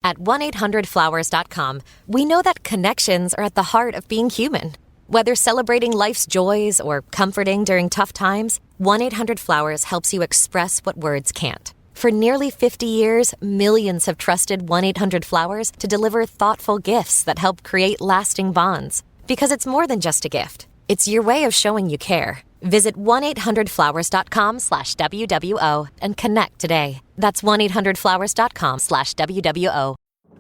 At 1-800-Flowers.com, we know that connections are at the heart of being human. Whether celebrating life's joys or comforting during tough times, 1-800-Flowers helps you express what words can't. For nearly 50 years, millions have trusted 1-800-Flowers to deliver thoughtful gifts that help create lasting bonds. Because it's more than just a gift. It's your way of showing you care. Visit 1-800-Flowers.com/WWO and connect today. That's 1-800-Flowers.com/WWO.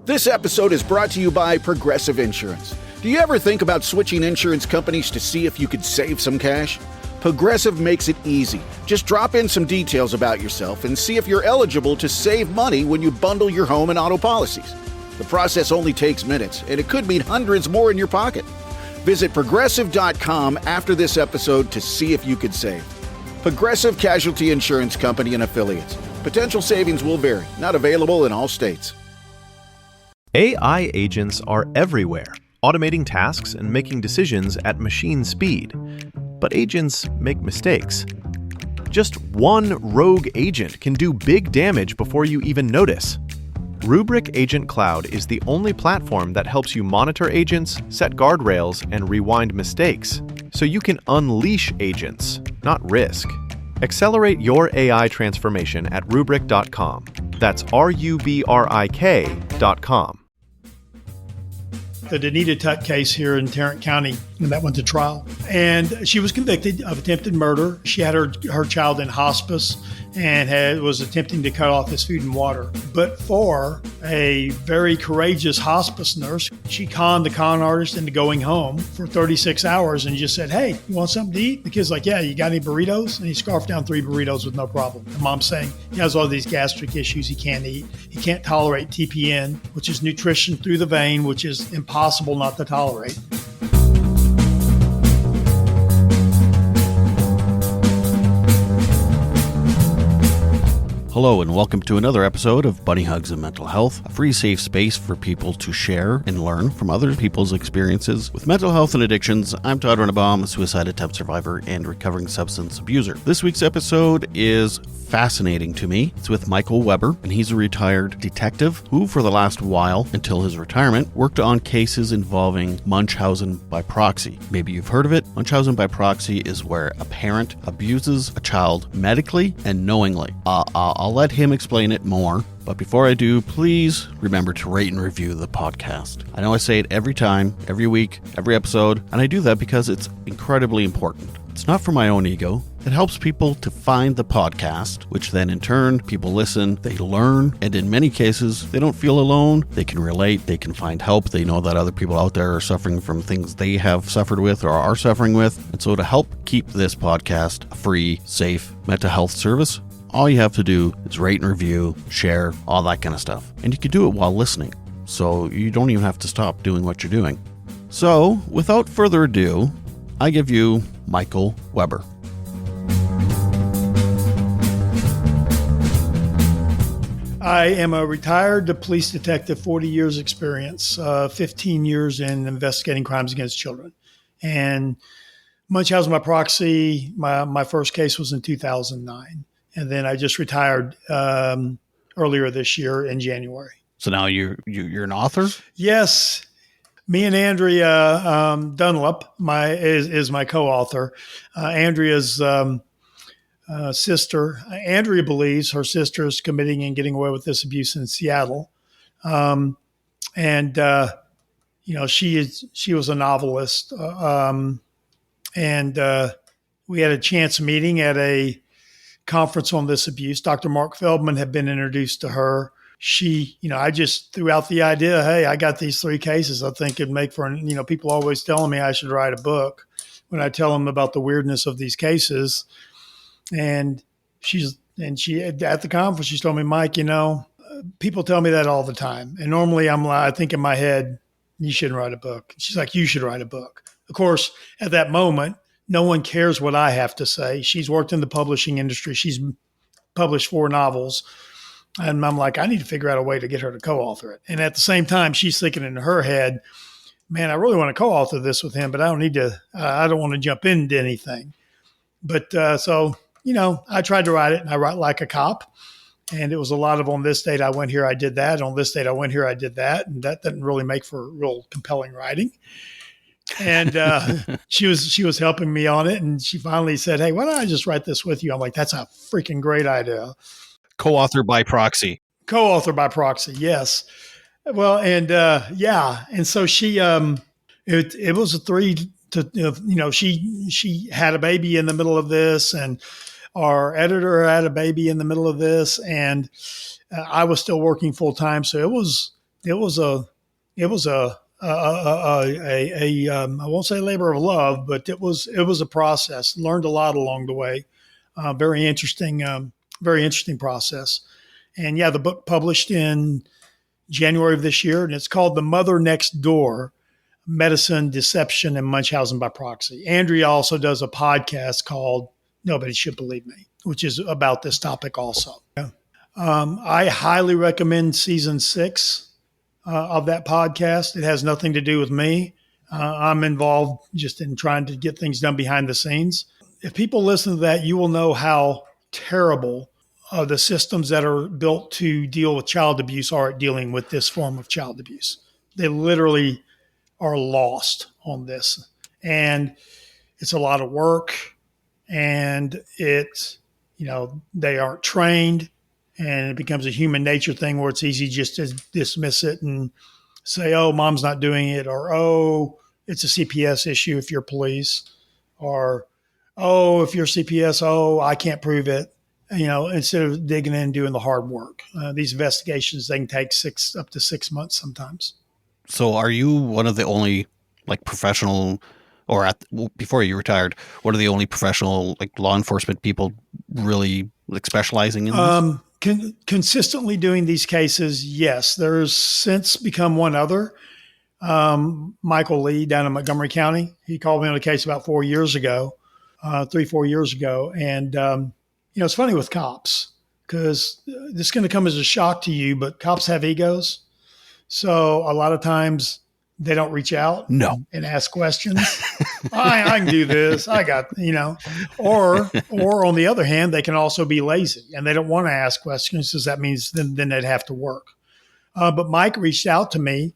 This episode is brought to you by Progressive Insurance. Do you ever think about switching insurance companies to see if you could save some cash? Progressive makes it easy. Just drop in some details about yourself and see if you're eligible to save money when you bundle your home and auto policies. The process only takes minutes, and it could mean hundreds more in your pocket. Visit Progressive.com after this episode to see if you could save. Progressive Casualty Insurance Company and Affiliates. Potential savings will vary. Not available in all states. AI agents are everywhere, automating tasks and making decisions at machine speed. But agents make mistakes. Just one rogue agent can do big damage before you even notice. Rubrik Agent Cloud is the only platform that helps you monitor agents, set guardrails, and rewind mistakes, so you can unleash agents, not risk. Accelerate your AI transformation at Rubrik.com. That's RUBRIK.com. The Danita Tutt case here in Tarrant County, and that went to trial. And she was convicted of attempted murder. She had her child in hospice and was attempting to cut off his food and water. But for a very courageous hospice nurse, she conned the con artist into going home for 36 hours and just said, "Hey, you want something to eat?" The kid's like, "Yeah, you got any burritos?" And he scarfed down 3 burritos with no problem. The mom's saying he has all these gastric issues he can't eat. He can't tolerate TPN, which is nutrition through the vein, which is impossible not to tolerate. Hello and welcome to another episode of Bunny Hugs and Mental Health, a free safe space for people to share and learn from other people's experiences with mental health and addictions. I'm Todd Rennebaum, a suicide attempt survivor and recovering substance abuser. This week's episode is fascinating to me. It's with Michael Weber, and he's a retired detective who, for the last while until his retirement, worked on cases involving Munchausen by Proxy. Maybe you've heard of it. Munchausen by Proxy is where a parent abuses a child medically and knowingly. I'll let him explain it more, but before I do, please remember to rate and review the podcast. I know I say it every time, every week, every episode, and I do that because it's incredibly important. It's not for my own ego. It helps people to find the podcast, which then in turn, people listen, they learn, and in many cases, they don't feel alone. They can relate, they can find help. They know that other people out there are suffering from things they have suffered with or are suffering with. And so to help keep this podcast a free, safe mental health service, all you have to do is rate and review, share, all that kind of stuff. And you can do it while listening. So you don't even have to stop doing what you're doing. So without further ado, I give you Michael Weber. I am a retired police detective, 40 years experience, 15 years in investigating crimes against children. And Munchausen by Proxy, my first case was in 2009. And then I just retired earlier this year in January. So now you're an author? Yes. Me and Andrea Dunlap is my co-author. Andrea's sister. Andrea believes her sister is committing and getting away with this abuse in Seattle. She was a novelist. We had a chance meeting at a conference on this abuse. Dr. Mark Feldman had been introduced to her. I just threw out the idea, hey, I got these 3 cases I think it'd make for, people always telling me I should write a book when I tell them about the weirdness of these cases. And she at the conference, she told me, Mike, people tell me that all the time. And normally I think in my head, you shouldn't write a book. She's like, you should write a book. Of course, at that moment, no one cares what I have to say. She's worked in the publishing industry. She's published 4 novels. And I'm like, I need to figure out a way to get her to co-author it. And at the same time, she's thinking in her head, man, I really want to co-author this with him, but I don't want to jump into anything. But I tried to write it, and I write like a cop. And it was a lot of on this date I went here, I did that. On this date I went here, I did that. And that didn't really make for real compelling writing. And she was helping me on it. And she finally said, hey, why don't I just write this with you? I'm like, that's a freaking great idea. Co-author by proxy. Co-author by proxy, yes. Well, and and so she, it was a three to, she had a baby in the middle of this, and our editor had a baby in the middle of this, and I was still working full time, so it was a I won't say labor of love, but it was a process. Learned a lot along the way. Very interesting process. And yeah, the book published in January of this year, and it's called The Mother Next Door: Medicine, Deception, and Munchausen by Proxy. Andrea also does a podcast called Nobody Should Believe Me, which is about this topic also. Yeah. I highly recommend season 6 of that podcast. It has nothing to do with me. I'm involved just in trying to get things done behind the scenes. If people listen to that, you will know how terrible the systems that are built to deal with child abuse are at dealing with this form of child abuse. They literally are lost on this. And it's a lot of work, and they aren't trained, and it becomes a human nature thing where it's easy just to dismiss it and say, oh, mom's not doing it, or, oh, it's a CPS issue if you're police, or, oh, if you're CPS, oh, I can't prove it. Instead of digging in and doing the hard work. These investigations, they can take up to 6 months sometimes. So are you one of the only professional, or before you retired, one of the only professional law enforcement people really specializing in this? Consistently doing these cases, yes. There's since become one other, Michael Lee down in Montgomery County. He called me on a case about 4 years ago, 4 years ago. And, it's funny with cops, because this is going to come as a shock to you, but cops have egos. So a lot of times they don't reach out and ask questions. I can do this. I got, or on the other hand, they can also be lazy and they don't want to ask questions, because that means then they'd have to work. But Mike reached out to me,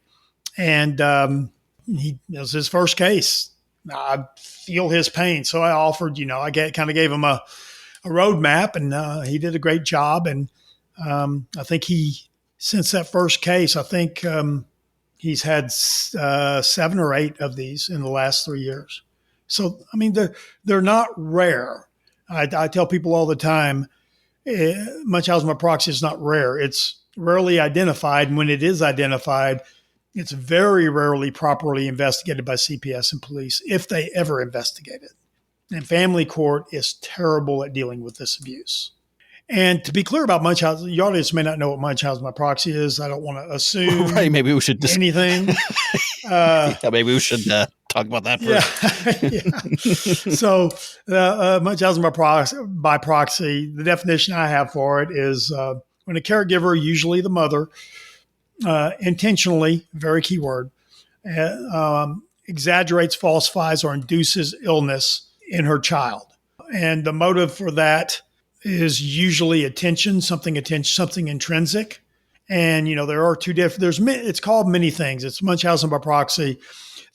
and it was his first case. I feel his pain. So I offered, I kind of gave him a roadmap, and he did a great job. And I think since that first case, I think he's had 7 or 8 of these in the last 3 years. So, I mean, they're not rare. I tell people all the time, Munchausen by proxy is not rare. It's rarely identified. And when it is identified, it's very rarely properly investigated by CPS and police, if they ever investigate it. And family court is terrible at dealing with this abuse. And to be clear about Munchausen, the audience may not know what Munchausen by proxy is. I don't want to assume maybe we should anything. Maybe we should talk about that first. Yeah. So Munchausen by proxy, the definition I have for it is when a caregiver, usually the mother, intentionally, very key word, exaggerates, falsifies, or induces illness in her child. And the motive for that is usually attention, something intrinsic. And, there are two different, it's called many things. It's Munchausen by proxy.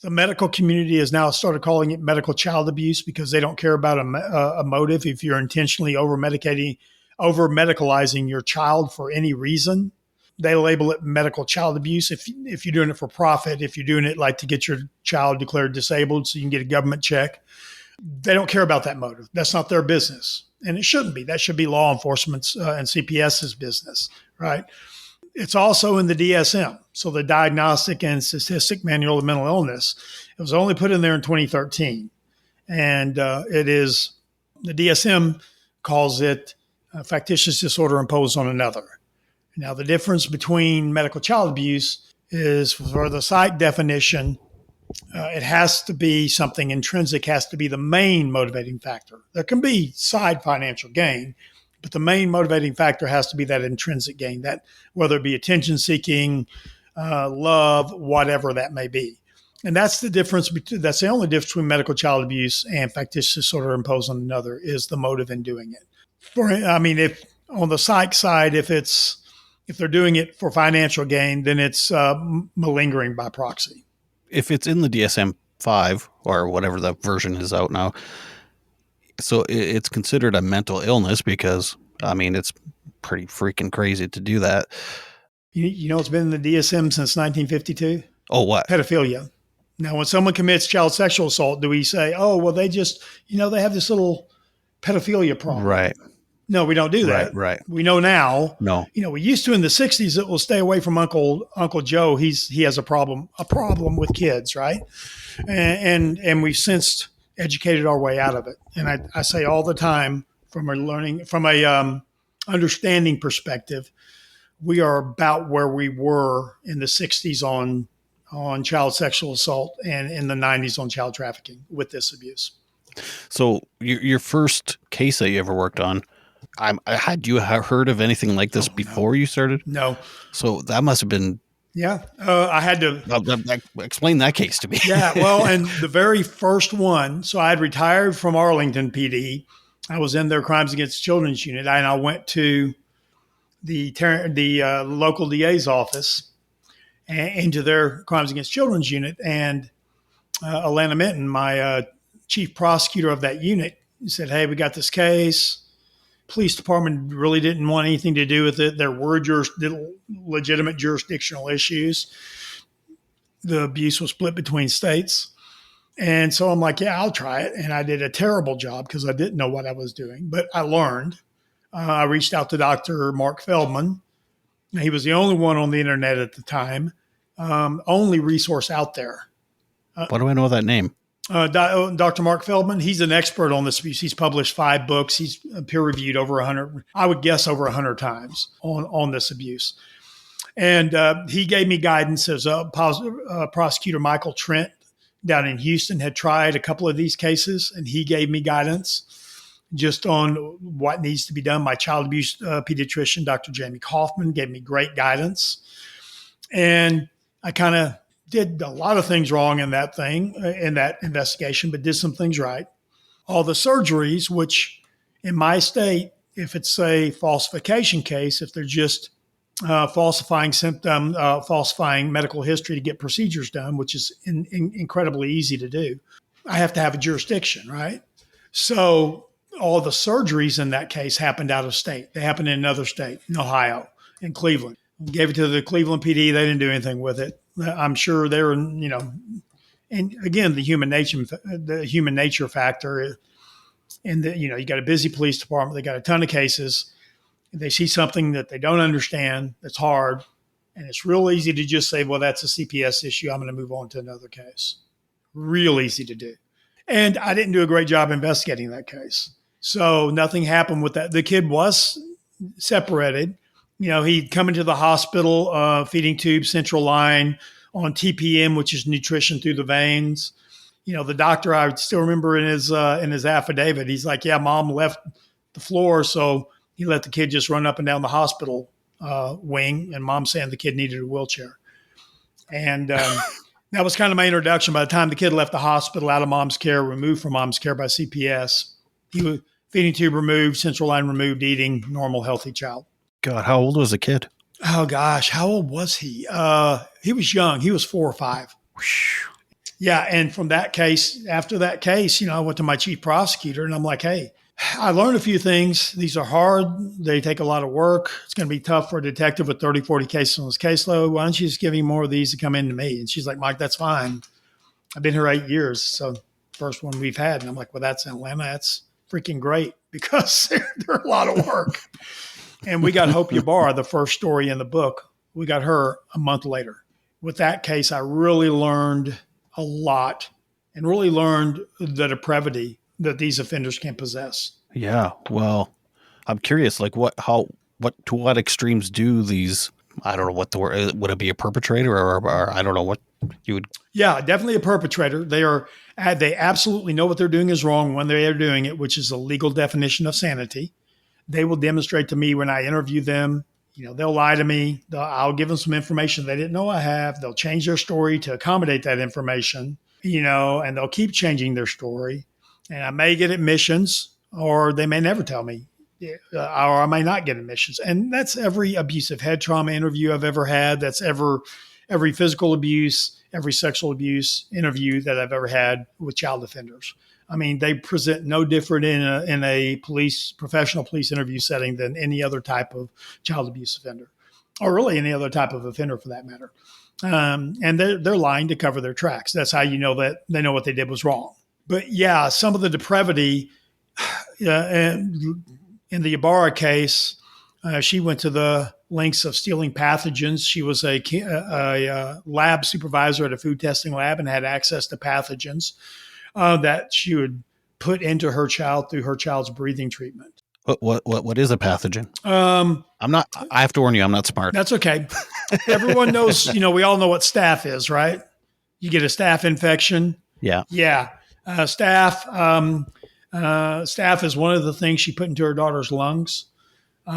The medical community has now started calling it medical child abuse, because they don't care about a motive. If you're intentionally over medicalizing your child for any reason, they label it medical child abuse. If you're doing it for profit, if you're doing it to get your child declared disabled so you can get a government check, they don't care about that motive. That's not their business. And it shouldn't be. That should be law enforcement's and CPS's business, right? It's also in the DSM, so the Diagnostic and Statistic Manual of Mental Illness. It was only put in there in 2013. And it is, the DSM calls it a factitious disorder imposed on another. Now, the difference between medical child abuse is, for the psych definition, it has to be something intrinsic, has to be the main motivating factor. There can be side financial gain, but the main motivating factor has to be that intrinsic gain, that whether it be attention seeking, love, whatever that may be. And that's the difference. That's the only difference between medical child abuse and factitious disorder imposed on another, is the motive in doing it. On the psych side, if they're doing it for financial gain, then it's malingering by proxy. If it's in the DSM-5 or whatever the version is out now, so it's considered a mental illness because, I mean, it's pretty freaking crazy to do that. You know, it's been in the DSM since 1952. Oh, what? Pedophilia. Now, when someone commits child sexual assault, do we say, oh, well, they just, they have this little pedophilia problem? Right. No, we don't do that. Right. We know now. No. We used to in the 60s that will stay away from Uncle Joe. He has a problem with kids, right? And we've since educated our way out of it. And I say all the time from a understanding perspective, we are about where we were in the 60s on child sexual assault and in the 90s on child trafficking with this abuse. So your first case that you ever worked on, had you heard of anything like this before you started? No. So that must have been. Yeah. I had to explain that case to me. Yeah. Well, and the very first one, so I had retired from Arlington PD. I was in their Crimes Against Children's unit, and I went to the local DA's office and into their Crimes Against Children's unit. And Alana Minton, my chief prosecutor of that unit, said, hey, we got this case. Police department really didn't want anything to do with it. There were legitimate jurisdictional issues. The abuse was split between states. And so I'm like, yeah, I'll try it. And I did a terrible job because I didn't know what I was doing, but I learned. I reached out to Dr. Mark Feldman. He was the only one on the internet at the time, only resource out there. Why do I know that name? Dr. Mark Feldman, he's an expert on this abuse. He's published 5 books. He's peer-reviewed over 100, I would guess over 100 times on this abuse. And he gave me guidance as prosecutor Michael Trent down in Houston had tried a couple of these cases, and he gave me guidance just on what needs to be done. My child abuse pediatrician, Dr. Jamie Kaufman, gave me great guidance. And I kind of did a lot of things wrong in that investigation, but did some things right. All the surgeries, which in my state, if it's a falsification case, if they're just falsifying medical history to get procedures done, which is incredibly easy to do, I have to have a jurisdiction, right? So all the surgeries in that case happened out of state. They happened in another state, in Ohio, in Cleveland. Gave it to the Cleveland PD. They didn't do anything with it. I'm sure they're, and again, the human nature factor, and you got a busy police department. They got a ton of cases. They see something that they don't understand. That's hard, and it's real easy to just say, "Well, that's a CPS issue. I'm going to move on to another case." Real easy to do, and I didn't do a great job investigating that case, so nothing happened with that. The kid was separated. He'd come into the hospital, feeding tube, central line on TPM, which is nutrition through the veins. The doctor, I still remember in his affidavit, he's like, yeah, mom left the floor. So he let the kid just run up and down the hospital wing, and mom saying the kid needed a wheelchair. And that was kind of my introduction. By the time the kid left the hospital, out of mom's care, removed from mom's care by CPS, he was feeding tube removed, central line removed, eating, normal, healthy child. God, how old was the kid? Oh, gosh. How old was he? He was young. He was 4 or 5. Yeah. And from that case, after that case, I went to my chief prosecutor and I'm like, hey, I learned a few things. These are hard. They take a lot of work. It's going to be tough for a detective with 30, 40 cases on his caseload. Why don't you just give me more of these to come into me? And she's like, Mike, that's fine. I've been here 8 years. So first one we've had. And I'm like, well, that's in Atlanta. That's freaking great because they're a lot of work. And we got Hope Ybarra, the first story in the book. We got her a month later. With that case, I really learned a lot and really learned the depravity that these offenders can possess. Yeah. Well, I'm curious, like to what extremes do these, I don't know what the word, would it be a perpetrator or I don't know what you would. Yeah, definitely a perpetrator. They absolutely know what they're doing is wrong when they are doing it, which is a legal definition of sanity. They will demonstrate to me when I interview them. They'll lie to me. I'll give them some information they didn't know I have. They'll change their story to accommodate that information, and they'll keep changing their story. And I may get admissions or they may never tell me. or I may not get admissions. And that's every abusive head trauma interview I've ever had. That's every physical abuse, every sexual abuse interview that I've ever had with child offenders. I mean, they present no different in a professional police interview setting than any other type of child abuse offender, or really any other type of offender for that matter. And they're lying to cover their tracks. That's how you know that they know what they did was wrong. But yeah, some of the depravity in the Ibarra case, she went to the lengths of stealing pathogens. She was a lab supervisor at a food testing lab and had access to pathogens that she would put into her child through her child's breathing treatment. What is a pathogen? I have to warn you, I'm not smart. That's okay. Everyone knows, we all know what staph is, right? You get a staph infection. Yeah. Yeah. Staph is one of the things she put into her daughter's lungs. What?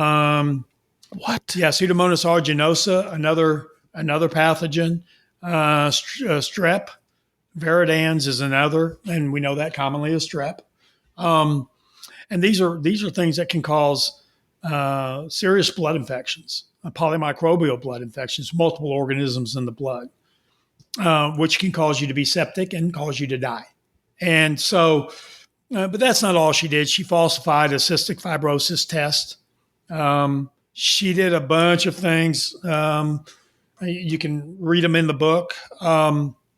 Yeah. Pseudomonas aeruginosa, another pathogen. Strep. Viridans is another, and we know that commonly as strep. And these are things that can cause serious blood infections, polymicrobial blood infections, multiple organisms in the blood, which can cause you to be septic and cause you to die. And so, but that's not all she did. She falsified a cystic fibrosis test. She did a bunch of things. You can read them in the book.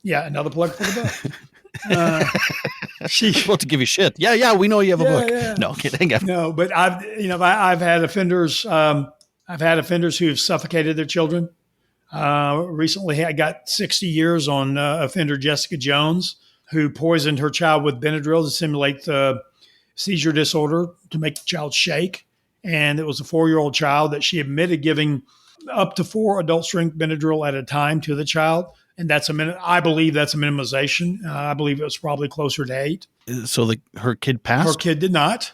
Yeah, another plug for the book. She's supposed to give you shit. Yeah, we know you have a book. Yeah. No, kidding. No, but I've had offenders. I've had offenders who have suffocated their children. Recently, I got 60 years on offender Jessica Jones, who poisoned her child with Benadryl to simulate the seizure disorder to make the child shake. And it was a 4-year-old child that she admitted giving up to 4 adult strength Benadryl at a time to the child. And I believe that's a minimization. I believe it was probably closer to 8. So her kid passed? Her kid did not.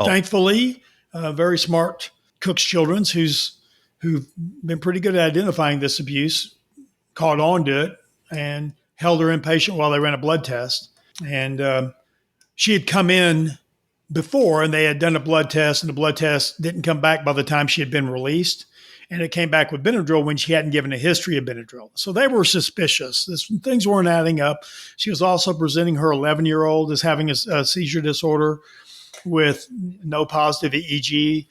Thankfully, very smart Cook's Children's who've been pretty good at identifying this abuse, caught on to it and held her inpatient while they ran a blood test. And she had come in before and they had done a blood test, and the blood test didn't come back by the time she had been released. And it came back with Benadryl when she hadn't given a history of Benadryl. So they were suspicious. Things weren't adding up. She was also presenting her 11-year-old as having a seizure disorder with no positive EEG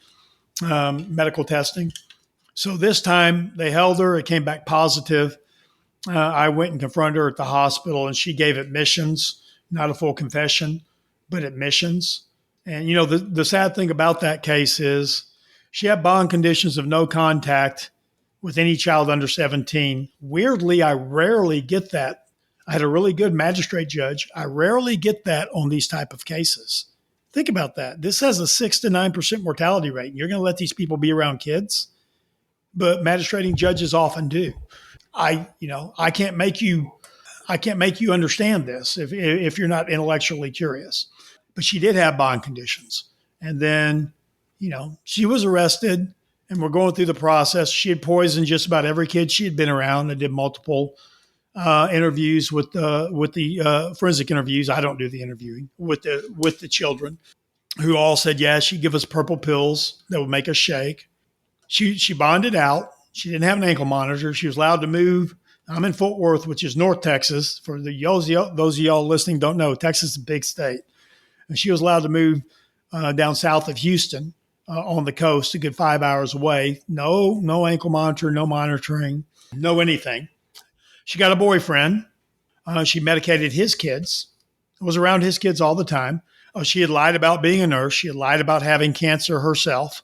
medical testing. So this time they held her. It came back positive. I went and confronted her at the hospital, and she gave admissions, not a full confession, but admissions. And, the sad thing about that case is she had bond conditions of no contact with any child under 17. Weirdly, I rarely get that. I had a really good magistrate judge. I rarely get that on these type of cases. Think about that. This has a 6 to 9% mortality rate. And you're going to let these people be around kids? But magistrating judges often do. I can't make you understand this if you're not intellectually curious. But she did have bond conditions. And then she was arrested, and we're going through the process. She had poisoned just about every kid she had been around. I did multiple interviews with the forensic interviews. I don't do the interviewing with the children, who all said, yeah, she'd give us purple pills that would make us shake. She bonded out. She didn't have an ankle monitor. She was allowed to move. I'm in Fort Worth, which is North Texas. For those of y'all listening don't know, Texas is a big state. And she was allowed to move down south of Houston. On the coast, a good 5 hours away. No ankle monitor, no monitoring, no anything. She got a boyfriend. She medicated his kids. Was around his kids all the time. She had lied about being a nurse. She had lied about having cancer herself.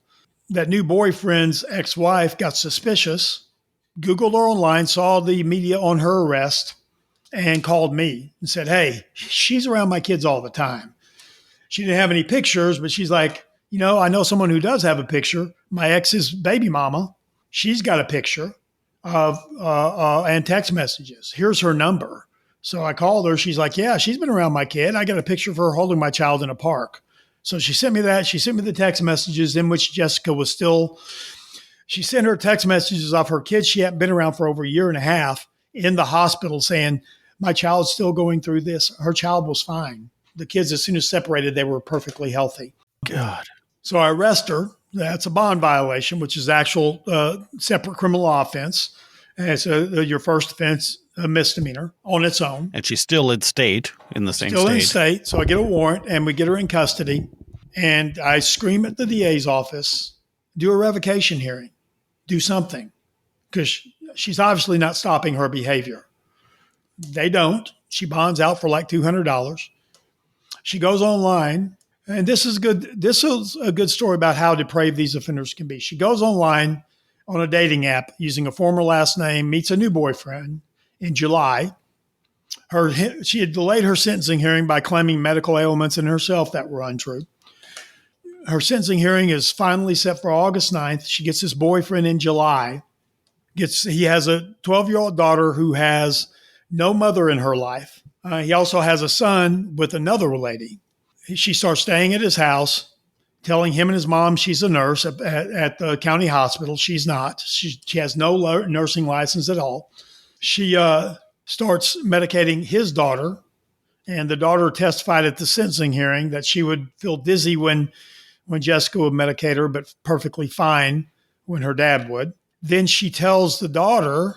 That new boyfriend's ex-wife got suspicious, Googled her online, saw the media on her arrest, and called me and said, hey, she's around my kids all the time. She didn't have any pictures, but she's like, I know someone who does have a picture. My ex's baby mama, she's got a picture of and text messages. Here's her number. So I called her. She's like, yeah, she's been around my kid. I got a picture of her holding my child in a park. So she sent me that. She sent me the text messages in which Jessica was she sent her text messages of her kids she hadn't been around for over a year and a half in the hospital saying, my child's still going through this. Her child was fine. The kids, as soon as separated, they were perfectly healthy. God. So I arrest her. That's a bond violation, which is actual separate criminal offense. And so your first offense, a misdemeanor on its own. And she's still in the same Still in state. state. So I get a warrant and we get her in custody. And I scream at the DA's office, do a revocation hearing, do something, because she's obviously not stopping her behavior. They don't. She bonds out for like $200. She goes online, and this is good. This is a good story about how depraved these offenders can be. She goes online on a dating app using a former last name, meets a new boyfriend in July. She had delayed her sentencing hearing by claiming medical ailments in herself that were untrue. Her sentencing hearing is finally set for August 9th. She gets this boyfriend in July. He has a 12-year-old daughter who has no mother in her life. He also has a son with another lady. She starts staying at his house, telling him and his mom she's a nurse at the county hospital. She's not. She has no nursing license at all. She starts medicating his daughter, and the daughter testified at the sentencing hearing that she would feel dizzy when Jessica would medicate her, but perfectly fine when her dad would. Then she tells the daughter,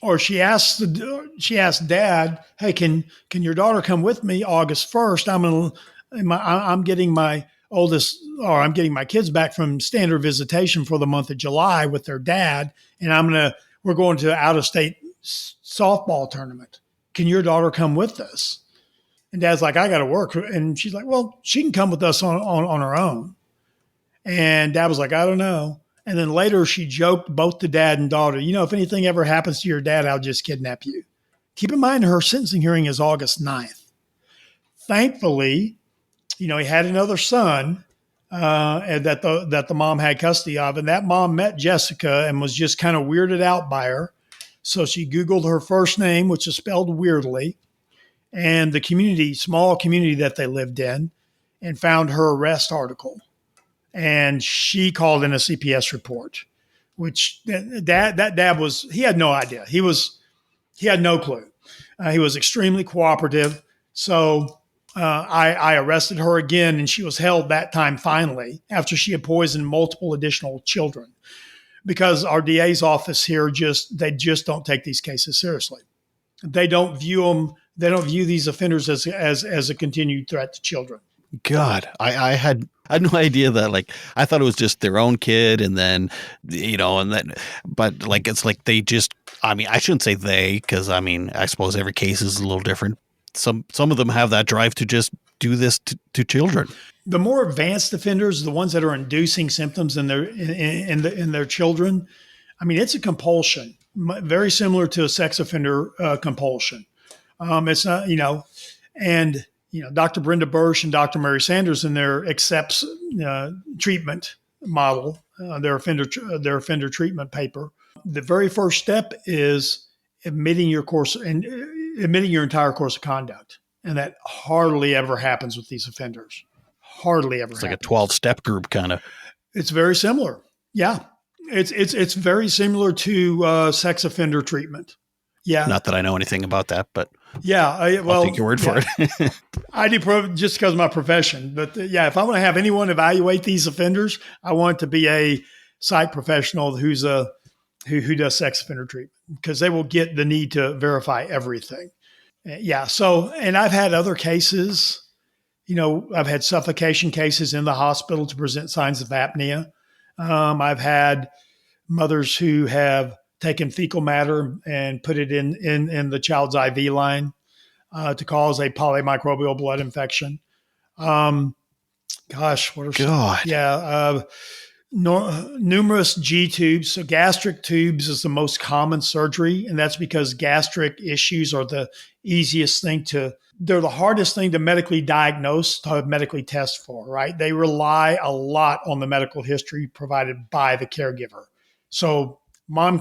or she asks dad, "Hey, can your daughter come with me August 1st? I'm getting my kids back from standard visitation for the month of July with their dad, and we're going to out of state softball tournament. Can your daughter come with us?" And dad's like, "I got to work." And she's like, "Well, she can come with us on her own." And dad was like, "I don't know." And then later she joked both the dad and daughter, "If anything ever happens to your dad, I'll just kidnap you." Keep in mind, her sentencing hearing is August 9th. Thankfully, he had another son that the mom had custody of. And that mom met Jessica and was just kind of weirded out by her. So she Googled her first name, which is spelled weirdly, and the small community that they lived in, and found her arrest article. And she called in a CPS report, which dad he had no idea. He had no clue. He was extremely cooperative. So I arrested her again, and she was held that time finally after she had poisoned multiple additional children, because our DA's office here they just don't take these cases seriously. They don't view these offenders as a continued threat to children. God, I had no idea that, I thought it was just their own kid, and then, but it's like they just, I shouldn't say they, because I suppose every case is a little different. Some of them have that drive to just do this to children. The more advanced offenders, the ones that are inducing symptoms in their children, it's a compulsion, very similar to a sex offender compulsion. It's not, and Dr. Brenda Bursch and Dr. Mary Sanders in their accepts treatment model, their offender treatment paper. The very first step is admitting your entire course of conduct, and that hardly ever happens with these offenders. Hardly ever. It's like a 12-step group kind of. It's very similar. Yeah, it's very similar to sex offender treatment. Yeah. Not that I know anything about that, but yeah, I'll take your word for it. I do just because of my profession. But if I want to have anyone evaluate these offenders, I want it to be a psych professional who does sex offender treatment, because they will get the need to verify everything. Yeah. So, and I've had other cases, I've had suffocation cases in the hospital to present signs of apnea. I've had mothers who have taken fecal matter and put it in the child's IV line to cause a polymicrobial blood infection. Numerous G tubes. So gastric tubes is the most common surgery, and that's because gastric issues are the they're the hardest thing to medically diagnose, to medically test for, right? They rely a lot on the medical history provided by the caregiver. So mom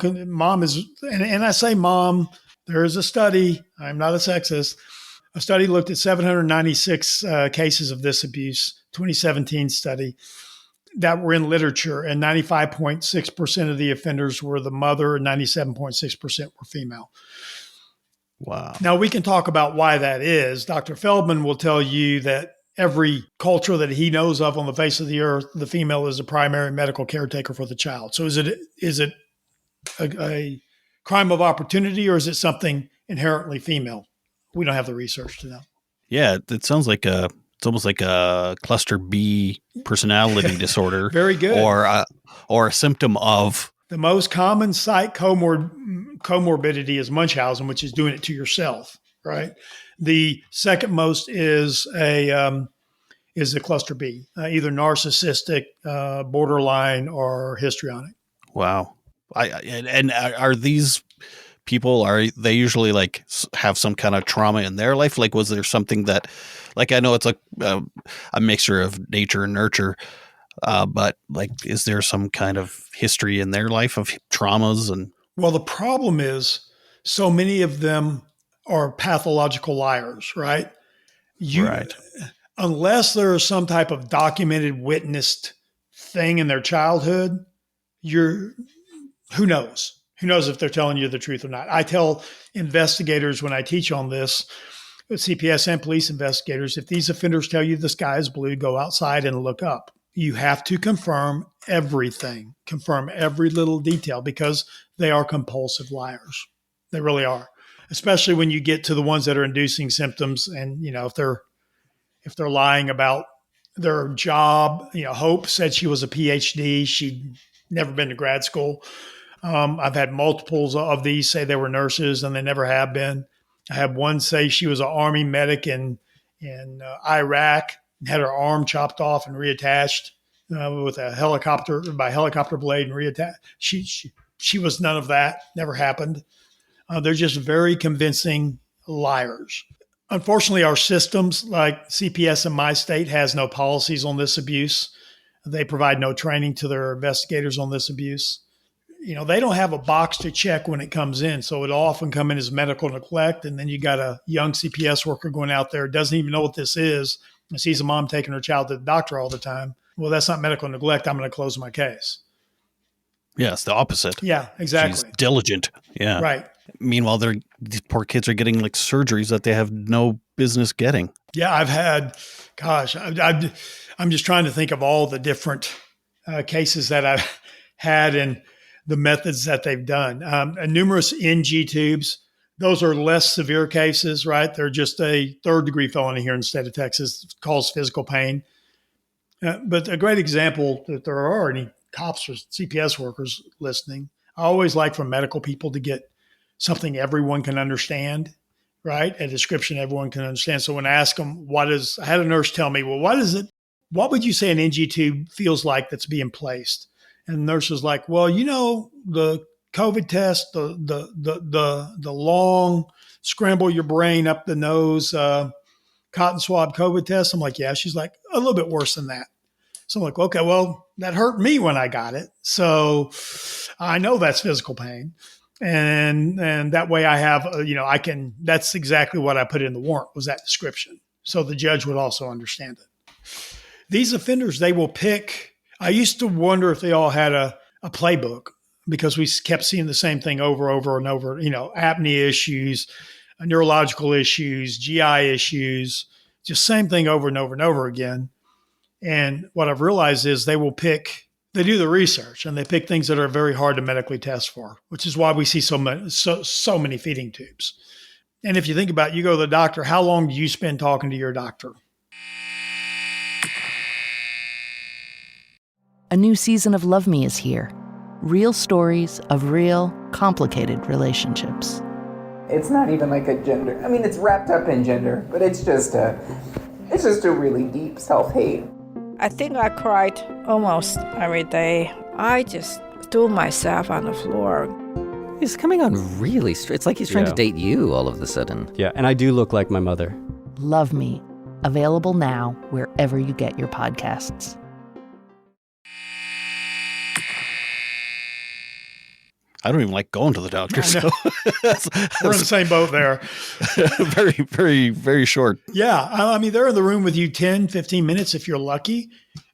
is, and I say mom, there is a study, I'm not a sexist, a study looked at 796 cases of this abuse, 2017 study, that were in literature, and 95.6% of the offenders were the mother and 97.6% were female. Wow. Now we can talk about why that is. Dr. Feldman will tell you that every culture that he knows of on the face of the earth, the female is the primary medical caretaker for the child. So is it a crime of opportunity, or is it something inherently female? We don't have the research to know. Yeah, it sounds like it's almost like a cluster B personality disorder. Very good. Or a symptom of. The most common psych comorbidity is Munchausen, which is doing it to yourself, right? The second most is a cluster B, either narcissistic, borderline, or histrionic. Wow. And are these people, are they usually like have some kind of trauma in their life? Like, was there something that, like, I know it's like a mixture of nature and nurture, but like, is there some kind of history in their life of traumas? And well, the problem is so many of them are pathological liars, right? Right. Unless there is some type of documented, witnessed thing in their childhood, who knows? Who knows if they're telling you the truth or not? I tell investigators when I teach on this, CPS and police investigators, if these offenders tell you the sky is blue, go outside and look up. You have to confirm everything, confirm every little detail, because they are compulsive liars. They really are, especially when you get to the ones that are inducing symptoms. And, if they're lying about their job, Hope said she was a PhD. She'd never been to grad school. I've had multiples of these say they were nurses and they never have been. I had one say she was an Army medic in Iraq, had her arm chopped off and reattached with a helicopter blade and reattached. She was none of that. Never happened. They're just very convincing liars. Unfortunately, our systems like CPS in my state has no policies on this abuse. They provide no training to their investigators on this abuse. They don't have a box to check when it comes in. So it'll often come in as medical neglect. And then you got a young CPS worker going out there, doesn't even know what this is, and sees a mom taking her child to the doctor all the time. Well, that's not medical neglect. I'm going to close my case. Yeah, it's the opposite. Yeah, exactly. She's diligent. Yeah. Right. Meanwhile, these poor kids are getting like surgeries that they have no business getting. Yeah, I've had, I'm just trying to think of all the different cases that I've had and the methods that they've done. Numerous NG tubes. Those are less severe cases, right? They're just a third-degree felony here in the state of Texas. It causes physical pain. But a great example, that there are any cops or CPS workers listening, I always like for medical people to get something everyone can understand, right? A description everyone can understand. So when I ask them, I had a nurse tell me, well, what would you say an NG tube feels like that's being placed? And the nurse was like, well, the COVID test, the long scramble your brain up the nose, cotton swab COVID test. I'm like, yeah. She's like, a little bit worse than that. So I'm like, okay, well, that hurt me when I got it. So I know that's physical pain. And that way I have, that's exactly what I put in the warrant, was that description. So the judge would also understand it. These offenders, they will pick. I used to wonder if they all had a playbook, because we kept seeing the same thing over and over, apnea issues, neurological issues, GI issues, just same thing over and over and over again. And what I've realized is they do the research and they pick things that are very hard to medically test for, which is why we see so many feeding tubes. And if you think about it, you go to the doctor, how long do you spend talking to your doctor? A new season of Love Me is here. Real stories of real, complicated relationships. It's not even like a gender. I mean, it's wrapped up in gender, but it's just a really deep self-hate. I think I cried almost every day. I just threw myself on the floor. He's coming on really straight. It's like he's trying to date you all of a sudden. Yeah, and I do look like my mother. Love Me. Available now wherever you get your podcasts. I don't even like going to the doctor. So we're in the same boat there. Very, very, very short. Yeah. I mean, they're in the room with you 10, 15 minutes if you're lucky.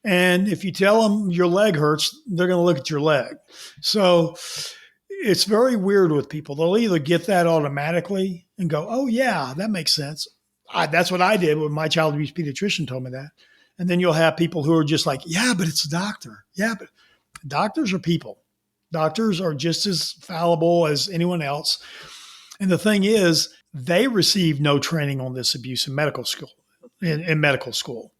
And if you tell them your leg hurts, they're going to look at your leg. So it's very weird with people. They'll either get that automatically and go, oh, yeah, that makes sense. That's what I did when my child abuse pediatrician told me that. And then you'll have people who are just like, yeah, but it's a doctor. Yeah, but doctors are people. Doctors are just as fallible as anyone else. And the thing is, they receive no training on this abuse in medical school. In medical school,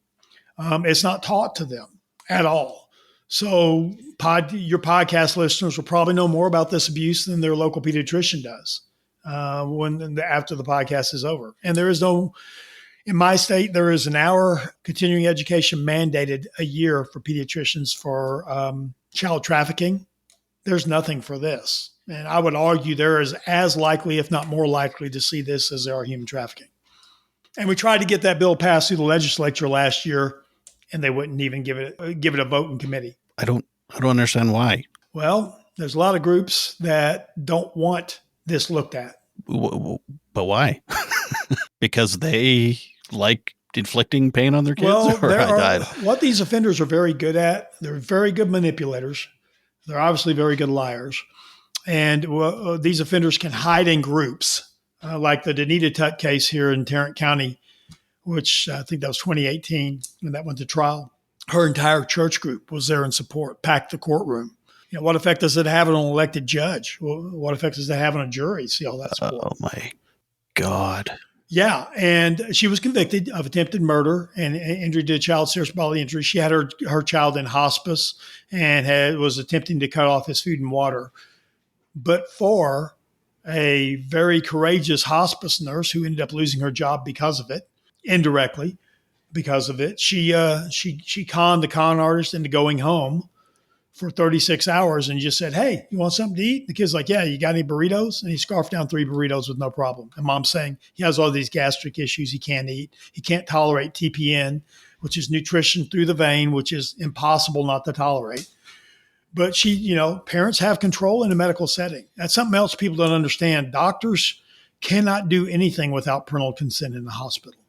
it's not taught to them at all. So your podcast listeners will probably know more about this abuse than their local pediatrician does after the podcast is over. And there is no, in my state, there is an hour continuing education mandated a year for pediatricians for child trafficking. There's nothing for this. And I would argue there is as likely, if not more likely, to see this as there are human trafficking. And we tried to get that bill passed through the legislature last year, and they wouldn't even give it a vote in committee. I don't understand why. Well, there's a lot of groups that don't want this looked at. But why? Because they like inflicting pain on their kids? Well, what these offenders are very good at, they're very good manipulators. They're obviously very good liars. And these offenders can hide in groups. Like the Danita Tutt case here in Tarrant County, which I think that was 2018 when that went to trial. Her entire church group was there in support, packed the courtroom. What effect does it have on an elected judge? What effect does it have on a jury? See all that support. Oh, my God. Yeah, and she was convicted of attempted murder and injury to a child, serious bodily injury. She had her child in hospice and was attempting to cut off his food and water. But for a very courageous hospice nurse who ended up losing her job because of it, indirectly because of it. She conned the con artist into going home for 36 hours and just said, hey, you want something to eat? The kid's like, yeah, you got any burritos? And he scarfed down 3 burritos with no problem. And mom's saying he has all these gastric issues he can't eat. He can't tolerate TPN, which is nutrition through the vein, which is impossible not to tolerate. But parents have control in a medical setting. That's something else people don't understand. Doctors cannot do anything without parental consent in the hospital.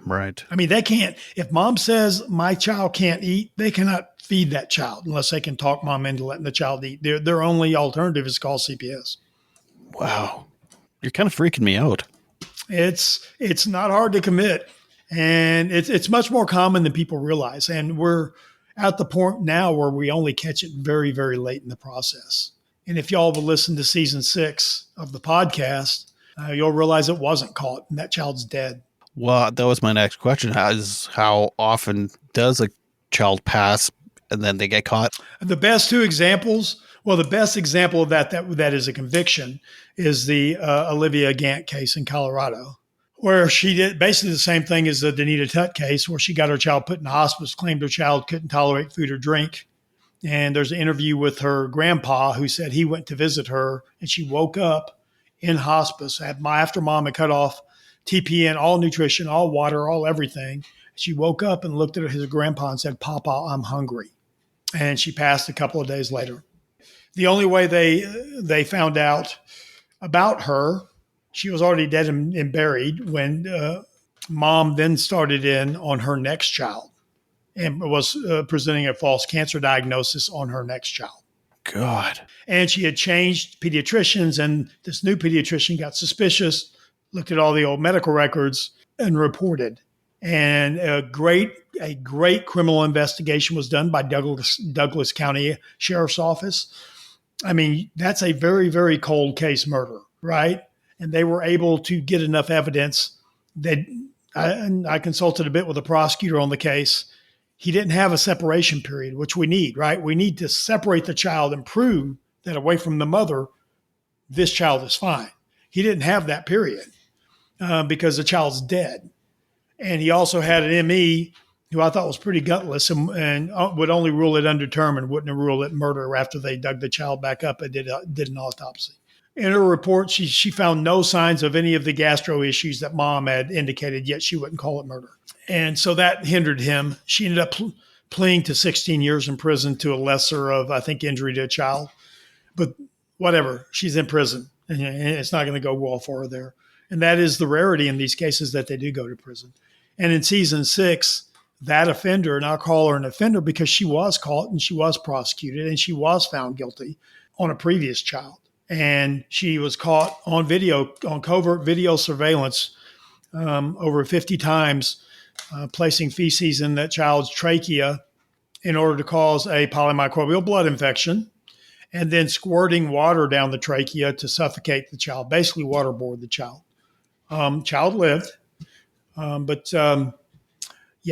Right. I mean, they can't. If mom says my child can't eat, they cannot feed that child unless they can talk mom into letting the child eat. Their only alternative is called CPS. Wow. You're kind of freaking me out. It's not hard to commit. And it's much more common than people realize. And we're at the point now where we only catch it very, very late in the process. And if y'all will listen to season 6 of the podcast, you'll realize it wasn't caught and that child's dead. Well, that was my next question. How often does a child pass and then they get caught? The best example of that is a conviction is the Olivia Gant case in Colorado, where she did basically the same thing as the Danita Tutt case, where she got her child put in hospice, claimed her child couldn't tolerate food or drink. And there's an interview with her grandpa who said he went to visit her and she woke up in hospice after mom had cut off TPN, all nutrition, all water, all everything. She woke up and looked at his grandpa and said, Papa, I'm hungry. And she passed a couple of days later. The only way they found out about her, she was already dead and buried when mom then started in on her next child and was presenting a false cancer diagnosis on her next child. God. And she had changed pediatricians, and this new pediatrician got suspicious, looked at all the old medical records and reported. And a great criminal investigation was done by Douglas County Sheriff's Office. I mean, that's a very, very cold case murder, right? And they were able to get enough evidence that I consulted a bit with the prosecutor on the case. He didn't have a separation period, which we need, right? We need to separate the child and prove that away from the mother, this child is fine. He didn't have that period because the child's dead. And he also had an ME who I thought was pretty gutless and would only rule it undetermined, wouldn't rule it murder after they dug the child back up and did an autopsy. In her report, she found no signs of any of the gastro issues that mom had indicated, yet she wouldn't call it murder. And so that hindered him. She ended up pleading to 16 years in prison to a lesser of, I think, injury to a child. But whatever, she's in prison, and it's not going to go well for her there. And that is the rarity in these cases that they do go to prison. And in season 6, that offender, and I'll call her an offender because she was caught and she was prosecuted and she was found guilty on a previous child. And she was caught on video, on covert video surveillance over 50 times, placing feces in that child's trachea in order to cause a polymicrobial blood infection, and then squirting water down the trachea to suffocate the child, basically waterboard the child. Child lived, but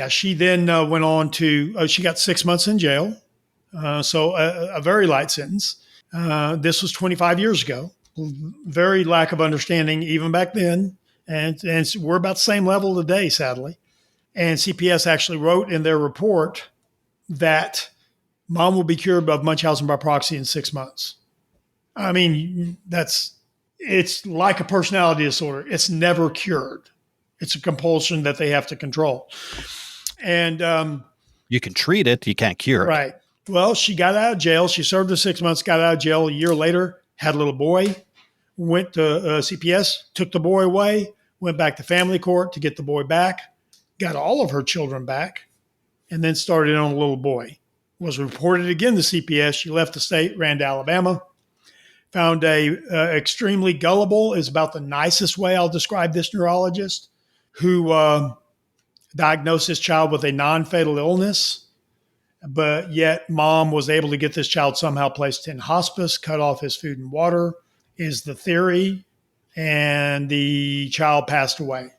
she then went on to, she got 6 months in jail. So a very light sentence. This was 25 years ago. Very lack of understanding even back then. And we're about the same level today, sadly. And CPS actually wrote in their report that mom will be cured of Munchausen by proxy in 6 months. I mean, it's like a personality disorder. It's never cured. It's a compulsion that they have to control. And you can treat it, you can't cure it. Right. Well, she got out of jail. She served her 6 months, got out of jail. A year later, had a little boy, went to CPS, took the boy away, went back to family court to get the boy back, got all of her children back, and then started on a little boy. Was reported again to CPS. She left the state, ran to Alabama, found a extremely gullible, is about the nicest way I'll describe this neurologist, who diagnosed this child with a non-fatal illness, but yet mom was able to get this child somehow placed in hospice, cut off his food and water, is the theory, and the child passed away.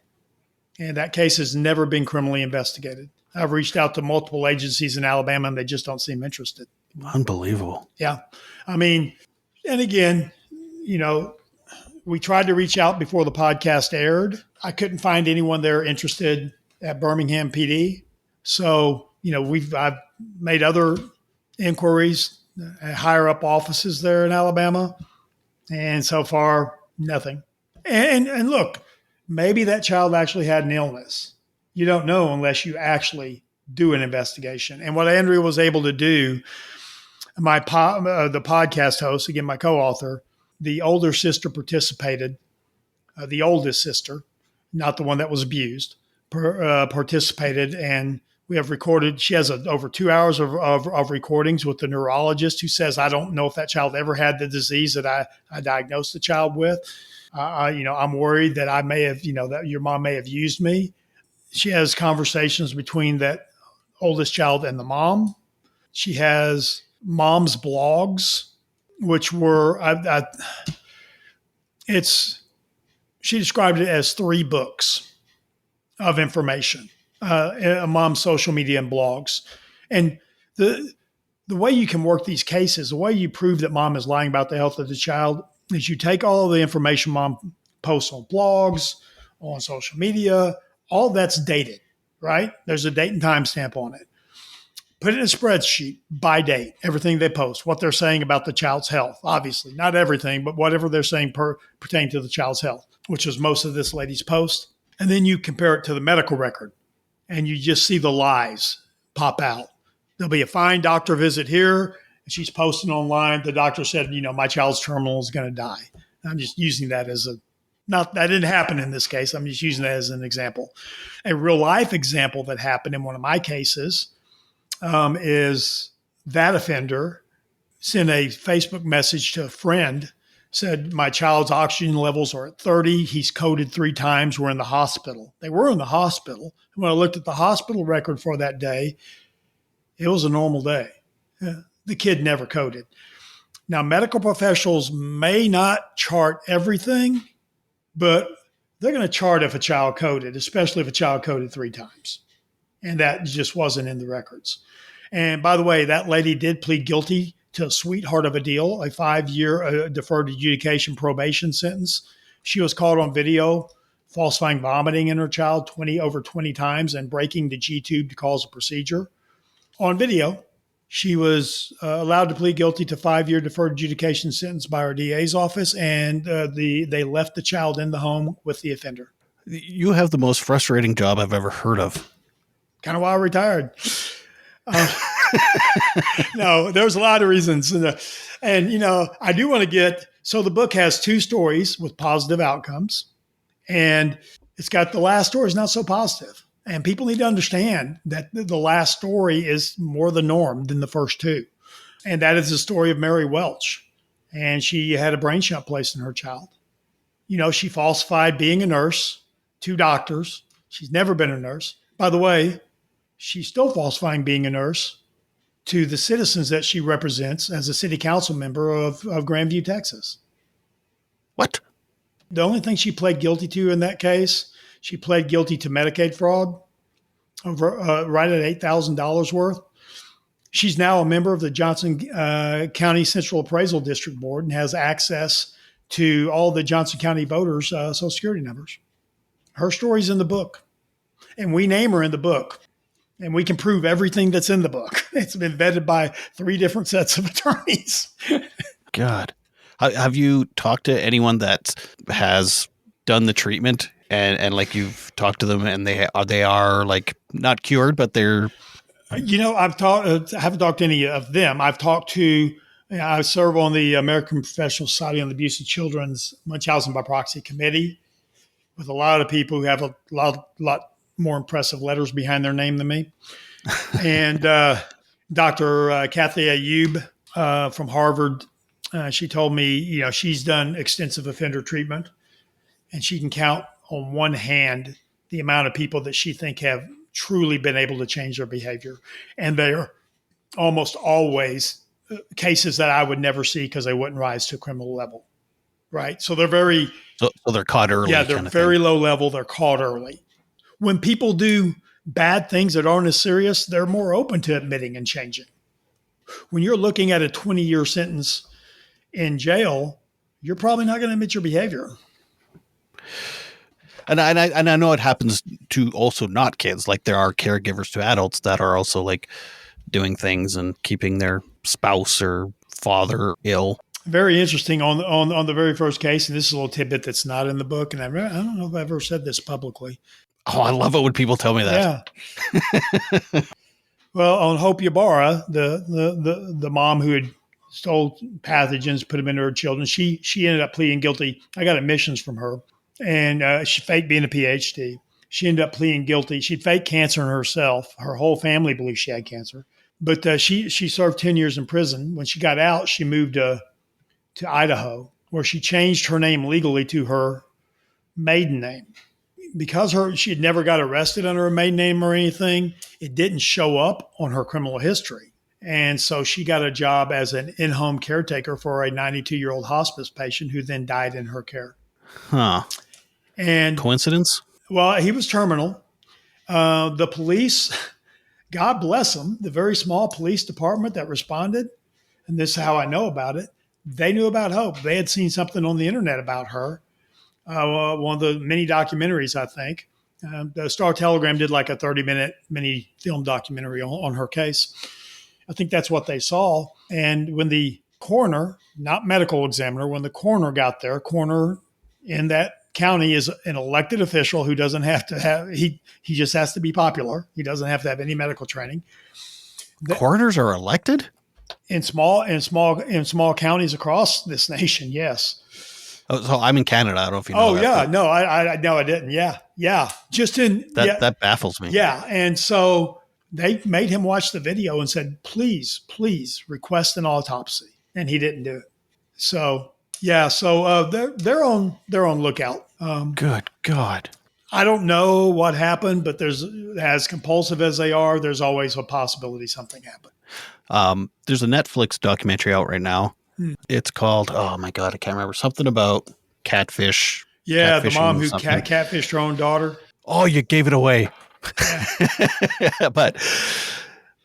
And that case has never been criminally investigated. I've reached out to multiple agencies in Alabama, and they just don't seem interested. Unbelievable. Yeah. I mean, and again, we tried to reach out before the podcast aired. I couldn't find anyone there interested at Birmingham PD. So, I've made other inquiries at higher up offices there in Alabama. And so far, nothing. And look, maybe that child actually had an illness. You don't know unless you actually do an investigation. And what Andrea was able to do, the podcast host, again, my co-author, the older sister participated, the oldest sister, not the one that was abused, participated. And we have recorded, she has over 2 hours of recordings with the neurologist who says, I don't know if that child ever had the disease that I diagnosed the child with. I'm worried that I may have, that your mom may have used me. She has conversations between that oldest child and the mom. She has mom's blogs, which were, she described it as 3 books of information, mom's social media and blogs. And the way you can work these cases, the way you prove that mom is lying about the health of the child is you take all of the information mom posts on blogs, on social media, all that's dated, right? There's a date and time stamp on it. Put it in a spreadsheet by date, everything they post, what they're saying about the child's health. Obviously, not everything, but whatever they're saying pertaining to the child's health, which is most of this lady's post. And then you compare it to the medical record, and you just see the lies pop out. There'll be a fine doctor visit here, and she's posting online. The doctor said, my child's terminal is going to die. I'm just using that as that didn't happen in this case. I'm just using that as an example. A real life example that happened in one of my cases is that offender sent a Facebook message to a friend, said, my child's oxygen levels are at 30. He's coded 3 times. We're in the hospital. They were in the hospital. When I looked at the hospital record for that day, it was a normal day. The kid never coded. Now, medical professionals may not chart everything, but they're going to chart if a child coded, especially if a child coded 3 times. And that just wasn't in the records. And by the way, that lady did plead guilty to a sweetheart of a deal, a 5-year deferred adjudication probation sentence. She was caught on video falsifying vomiting in her child over 20 times and breaking the G-tube to cause a procedure. On video, she was allowed to plead guilty to 5-year deferred adjudication sentence by her DA's office, and they left the child in the home with the offender. You have the most frustrating job I've ever heard of. Kind of why I retired. No, there's a lot of reasons. And I do want to so the book has 2 stories with positive outcomes, and it's got the last story is not so positive. And people need to understand that the last story is more the norm than the first 2. And that is the story of Mary Welch. And she had a brain shunt placed in her child. She falsified being a nurse 2 doctors. She's never been a nurse. By the way, she's still falsifying being a nurse to the citizens that she represents as a city council member of Grandview, Texas. What? The only thing she pled guilty to in that case, she pled guilty to Medicaid fraud, right at $8,000 worth. She's now a member of the Johnson County Central Appraisal District Board and has access to all the Johnson County voters' Social Security numbers. Her story's in the book, and we name her in the book, and we can prove everything that's in the book. It's been vetted by 3 different sets of attorneys. God. Have you talked to anyone that has done the treatment and like you've talked to them and they are like not cured, but they're... I haven't talked to any of them. I've talked to, I serve on the American Professional Society on the Abuse of Children's Munchausen by Proxy committee with a lot of people who have a lot more impressive letters behind their name than me. And Dr. Kathy Ayub from Harvard, she told me, she's done extensive offender treatment and she can count on one hand the amount of people that she think have truly been able to change their behavior. And they're almost always cases that I would never see because they wouldn't rise to a criminal level. Right. So they're very, so they're caught early. Yeah. They're very low level. They're caught early. When people do bad things that aren't as serious, they're more open to admitting and changing. When you're looking at a 20-year sentence in jail, you're probably not going to admit your behavior. And I know it happens to also not kids. Like there are caregivers to adults that are also like doing things and keeping their spouse or father ill. Very interesting on the very first case. And this is a little tidbit that's not in the book. And I don't know if I've ever said this publicly. Oh, I love it when people tell me that. Yeah. Well, on Hope Ybarra, the mom who had stole pathogens, put them into her children, she ended up pleading guilty. I got admissions from her. And she faked being a PhD. She ended up pleading guilty. She'd faked cancer in herself. Her whole family believed she had cancer. But she served 10 years in prison. When she got out, she moved to Idaho, where she changed her name legally to her maiden name. Because she had never got arrested under a maiden name or anything, it didn't show up on her criminal history. And so she got a job as an in-home caretaker for a 92-year-old hospice patient who then died in her care. Huh. And coincidence? Well, he was terminal. The police, God bless them, the very small police department that responded, and this is how I know about it, they knew about Hope. They had seen something on the internet about her. One of the many documentaries, I think. The Star Telegram did like a 30-minute mini film documentary on her case. I think that's what they saw. And when the coroner, not medical examiner, when the coroner got there, coroner in that county is an elected official who doesn't have to have, he just has to be popular. He doesn't have to have any medical training. Coroners are elected? In small counties across this nation, yes. Oh, so I'm in Canada. I don't know if you know. Oh, yeah. No, I didn't. Yeah. Just in that baffles me. Yeah. And so they made him watch the video and said, please request an autopsy. And he didn't do it. So yeah. So they're on lookout. Good God. I don't know what happened, but as compulsive as they are, there's always a possibility something happened. There's a Netflix documentary out right now. It's called, oh my God, I can't remember, something about catfish. Yeah, the mom who catfished her own daughter. Oh, you gave it away. Yeah. But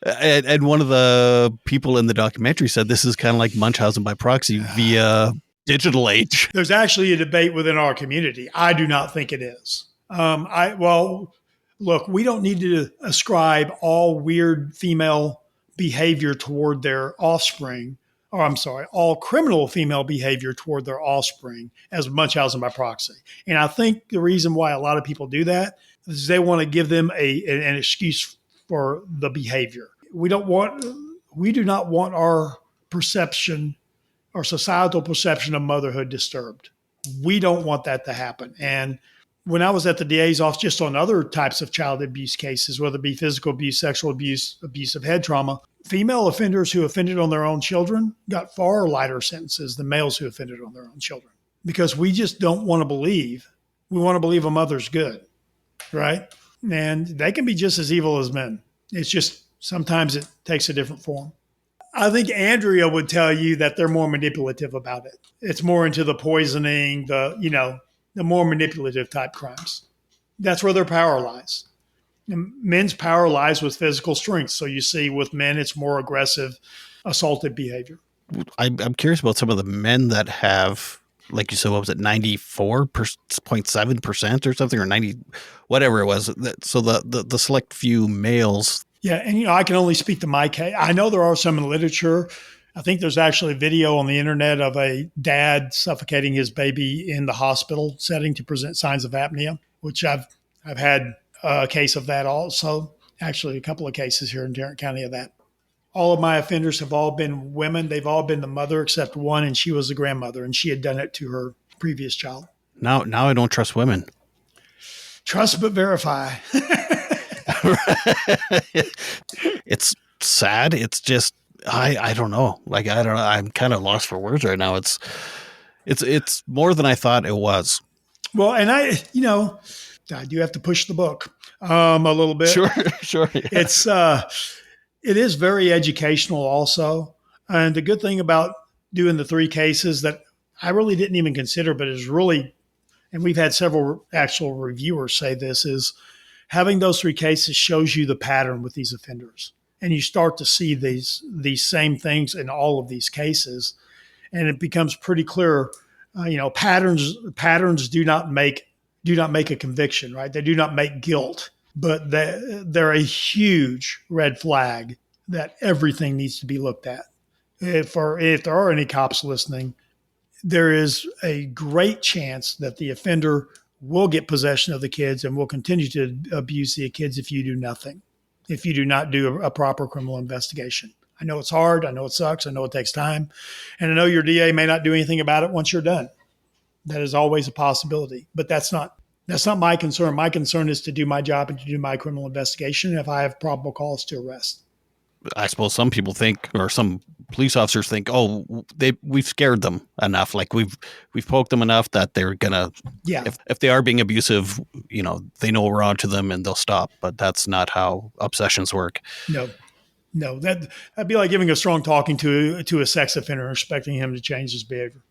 and one of the people in the documentary said this is kind of like Munchausen by proxy via digital age. There's actually a debate within our community. I do not think it is. Look, we don't need to ascribe all weird female behavior toward their offspring. All criminal female behavior toward their offspring as Munchausen by proxy. And I think the reason why a lot of people do that is they want to give them an excuse for the behavior. We do not want our perception, our societal perception of motherhood disturbed. We don't want that to happen. And when I was at the DA's office, just on other types of child abuse cases, whether it be physical abuse, sexual abuse, abuse of head trauma, female offenders who offended on their own children got far lighter sentences than males who offended on their own children, because we just don't want to believe. We want to believe a mother's good. right? And they can be just as evil as men. It's just sometimes it takes a different form. I think Andrea would tell you that they're more manipulative about it. It's more into the poisoning, the more manipulative type crimes. That's where their power lies. And men's power lies with physical strength. So you see with men, it's more aggressive, assaultive behavior. I'm curious about some of the men that have, like you said, what was it, 94.7% or something, or 90, whatever it was. So the select few males. Yeah. And, I can only speak to my case. I know there are some in the literature. I think there's actually a video on the internet of a dad suffocating his baby in the hospital setting to present signs of apnea, which I've had a case of that also. Actually, a couple of cases here in Tarrant County of that. All of my offenders have all been women. They've all been the mother except one, and she was the grandmother, and she had done it to her previous child. Now I don't trust women. Trust but verify. It's sad. It's just I don't know. Like I don't know. I'm kind of lost for words right now. It's more than I thought it was. Well, and I do have to push the book a little bit. Sure. Yeah. It is very educational also. And the good thing about doing the 3 cases that I really didn't even consider, but is really, and we've had several actual reviewers say this, is having those 3 cases shows you the pattern with these offenders. And you start to see these same things in all of these cases. And it becomes pretty clear, patterns do not make a conviction, right? They do not make guilt, but they're a huge red flag that everything needs to be looked at. If there are any cops listening, there is a great chance that the offender will get possession of the kids and will continue to abuse the kids if you do nothing, if you do not do a proper criminal investigation. I know it's hard. I know it sucks. I know it takes time. And I know your DA may not do anything about it once you're done. That is always a possibility, but that's not my concern. My concern is to do my job and to do my criminal investigation if I have probable cause to arrest. I suppose some people think, or some police officers think, we've scared them enough. Like we've poked them enough that they're gonna, if they are being abusive, they know we're on to them and they'll stop. But that's not how obsessions work. No, that'd be like giving a strong talking to a sex offender and expecting him to change his behavior.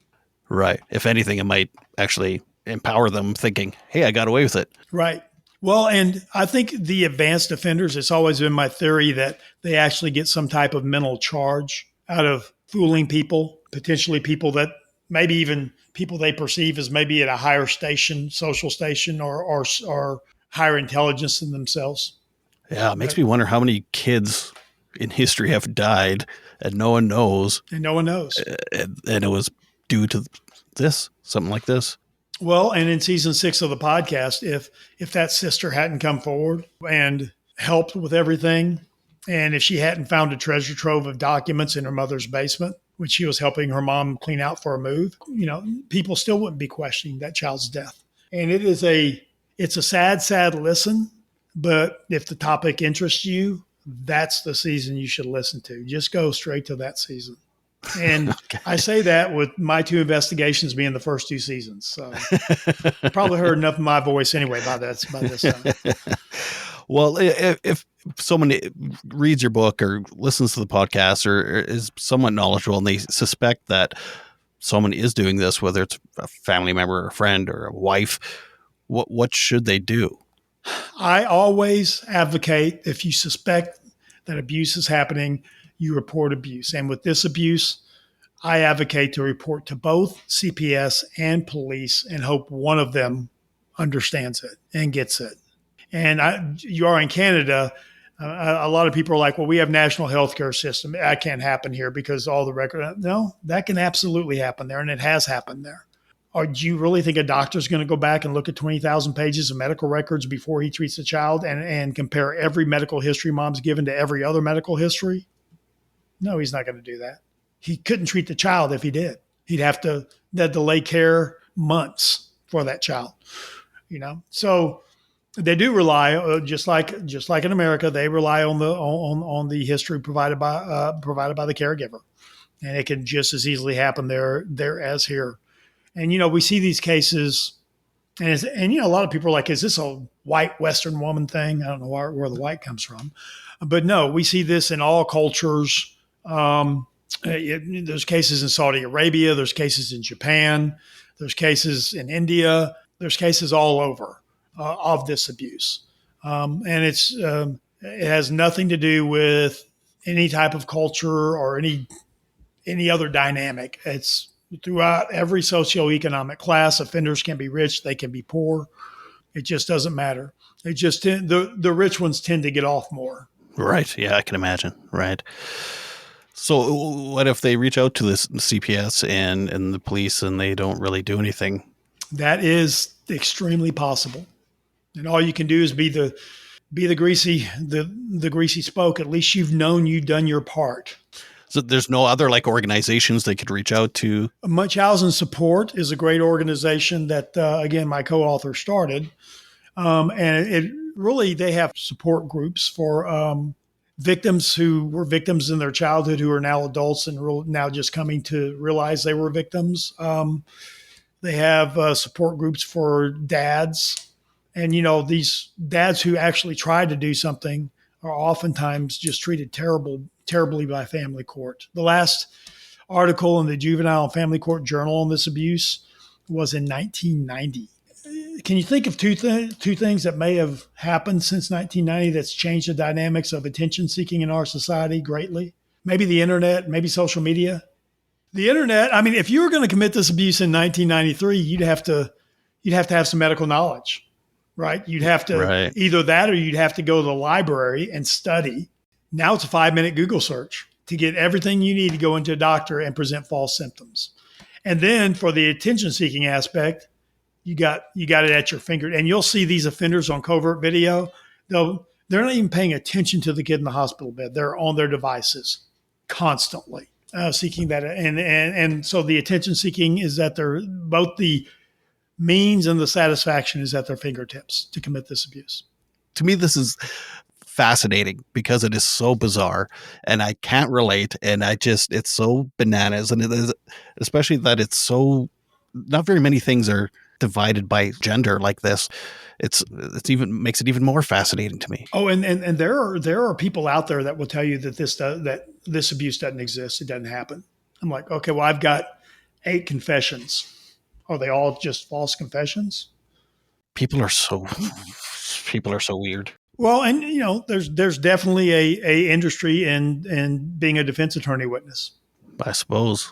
Right. If anything, it might actually empower them thinking, hey, I got away with it. Right. Well, and I think the advanced offenders, it's always been my theory that they actually get some type of mental charge out of fooling people, potentially people that maybe even people they perceive as maybe at a higher station, social station, or higher intelligence than themselves. Yeah, it makes me wonder how many kids in history have died and no one knows. And no one knows. And it was due to something like this. Well, and in season 6 of the podcast, if that sister hadn't come forward and helped with everything, and if she hadn't found a treasure trove of documents in her mother's basement, when she was helping her mom clean out for a move, people still wouldn't be questioning that child's death. And it's a sad, sad listen, but if the topic interests you, that's the season you should listen to. Just go straight to that season. And okay. I say that with my 2 investigations being the first 2 seasons. So you probably heard enough of my voice anyway by this time. Well, if someone reads your book or listens to the podcast or is somewhat knowledgeable and they suspect that someone is doing this, whether it's a family member or a friend or a wife, what should they do? I always advocate, if you suspect that abuse is happening, you report abuse. And with this abuse, I advocate to report to both CPS and police and hope one of them understands it and gets it. And you are in Canada. A lot of people are like, well, we have national healthcare system. That can't happen here because all the record. No, that can absolutely happen there. And it has happened there. Or do you really think a doctor's going to go back and look at 20,000 pages of medical records before he treats a child and compare every medical history mom's given to every other medical history? No, he's not going to do that. He couldn't treat the child if he did. He'd have to delay care months for that child, So they do rely, just like in America, they rely on the history provided by the caregiver, and it can just as easily happen there as here. And we see these cases And a lot of people are like, is this a white Western woman thing? I don't know where the white comes from. But no, we see this in all cultures. There's cases in Saudi Arabia. There's cases in Japan. There's cases in India. There's cases all over of this abuse. And it has nothing to do with any type of culture or any other dynamic. It's throughout every socioeconomic class. Offenders can be rich. They can be poor. It just doesn't matter. It just the rich ones tend to get off more. Right. Yeah, I can imagine. Right. So what if they reach out to this CPS and the police and they don't really do anything? That is extremely possible. And all you can do is be the greasy spoke. At least you've done your part. So there's no other like organizations they could reach out to? Munchausen Support is a great organization that, again, my co-author started. And they have support groups for victims who were victims in their childhood who are now adults and now just coming to realize they were victims. They have support groups for dads. And, these dads who actually tried to do something are oftentimes just treated terribly by family court. The last article in the Juvenile and Family Court Journal on this abuse was in 1990. Can you think of two things that may have happened since 1990 that's changed the dynamics of attention seeking in our society greatly? Maybe the internet, maybe social media. The internet, I mean, if you were going to commit this abuse in 1993, you'd have to have some medical knowledge, right? You'd have to either that or you'd have to go to the library and study. Now it's a 5-minute Google search to get everything you need to go into a doctor and present false symptoms. And then for the attention seeking aspect, you got it at your finger. And you'll see these offenders on covert video. They're not even paying attention to the kid in the hospital bed. They're on their devices constantly seeking that. And so the attention seeking is that they're both the means and the satisfaction is at their fingertips to commit this abuse. To me, this is fascinating because it is so bizarre and I can't relate. And it's so bananas. And it is, especially that it's so, not very many things are divided by gender like this. It's even makes it even more fascinating to me. Oh, and there are people out there that will tell you that this abuse doesn't exist. It doesn't happen. I'm like, okay, well, I've got 8 confessions. Are they all just false confessions? People are so weird. Well, and there's definitely a industry in being a defense attorney witness. I suppose.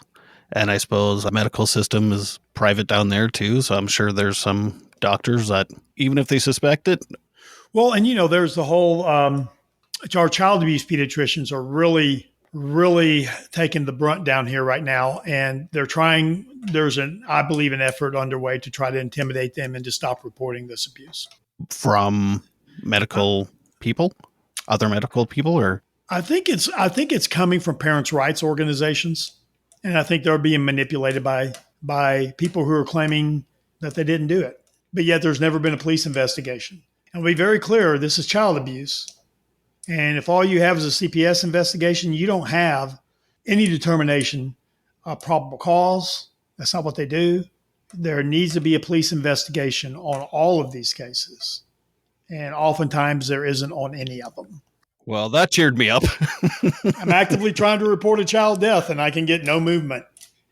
And I suppose the medical system is private down there too. So I'm sure there's some doctors that, even if they suspect it. Well, and there's the whole, our child abuse pediatricians are really taking the brunt down here right now. And I believe an effort underway to try to intimidate them and to stop reporting this abuse. From medical people, other medical people, or? I think it's coming from parents' rights organizations. And I think they're being manipulated by people who are claiming that they didn't do it. But yet there's never been a police investigation. And we'll be very clear, this is child abuse. And if all you have is a CPS investigation, you don't have any determination of probable cause. That's not what they do. There needs to be a police investigation on all of these cases. And oftentimes there isn't on any of them. Well, that cheered me up. I'm actively trying to report a child death and I can get no movement.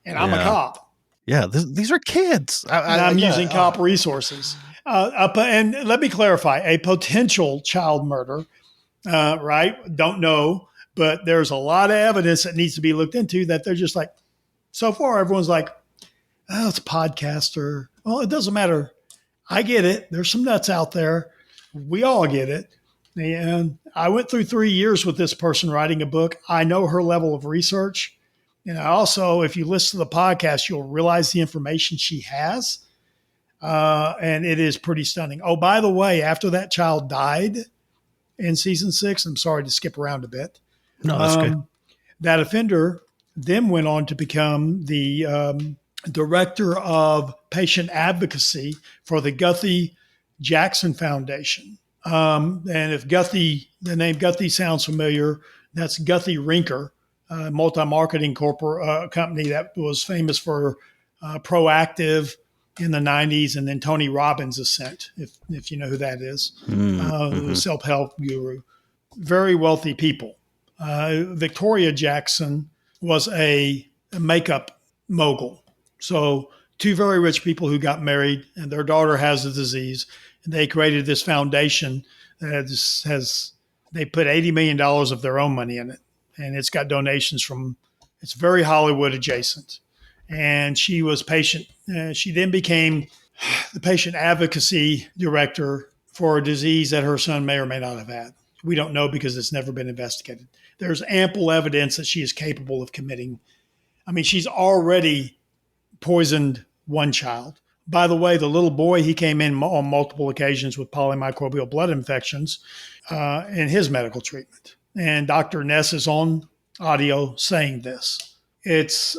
And I'm a cop. Yeah, these are kids. I'm using cop resources. And let me clarify, a potential child murder, right? Don't know, but there's a lot of evidence that needs to be looked into that they're just like, so far everyone's like, oh, it's a podcaster. Well, it doesn't matter. I get it. There's some nuts out there. We all get it. And I went through 3 years with this person writing a book. I know her level of research. And also, if you listen to the podcast, you'll realize the information she has. And it is pretty stunning. Oh, by the way, after that child died in season 6, I'm sorry to skip around a bit. No, that's good. That offender then went on to become the director of patient advocacy for the Guthrie Jackson Foundation. And if the name Guthrie sounds familiar, that's Guthrie Rinker, a multi-marketing company that was famous for proactive in the 90s, and then Tony Robbins' Ascent, if you know who that is, the self-help guru. Very wealthy people. Victoria Jackson was a makeup mogul. So two very rich people who got married, and their daughter has the disease, and they created this foundation that they put $80 million of their own money in it, and it's got donations it's very Hollywood adjacent. And she was patient. She then became the patient advocacy director for a disease that her son may or may not have had. We don't know because it's never been investigated. There's ample evidence that she is capable of committing. I mean, she's already poisoned one child. By the way, the little boy, he came in on multiple occasions with polymicrobial blood infections in his medical treatment. And Dr. Ness is on audio saying this. It's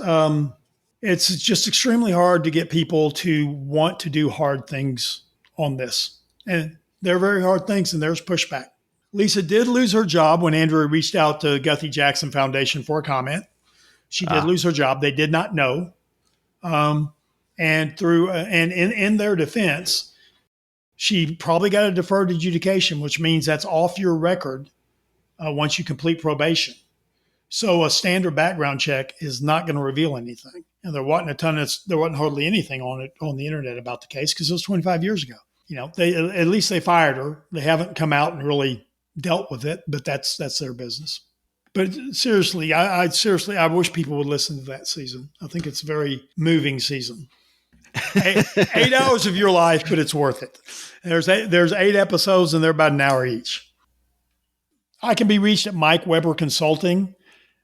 just extremely hard to get people to want to do hard things on this. And they're very hard things, and there's pushback. Lisa did lose her job when Andrew reached out to Guthrie Jackson Foundation for a comment. She did lose her job. They did not know. And in their defense, she probably got a deferred adjudication, which means that's off your record once you complete probation. So a standard background check is not going to reveal anything. And there wasn't hardly anything on the internet about the case because it was 25 years ago. You know, at least they fired her. They haven't come out and really dealt with it, but that's their business. But seriously, I wish people would listen to that season. I think it's a very moving season. 8 hours of your life, but it's worth it. There's 8 episodes, and they're about an hour each. I can be reached at Mike Weber Consulting,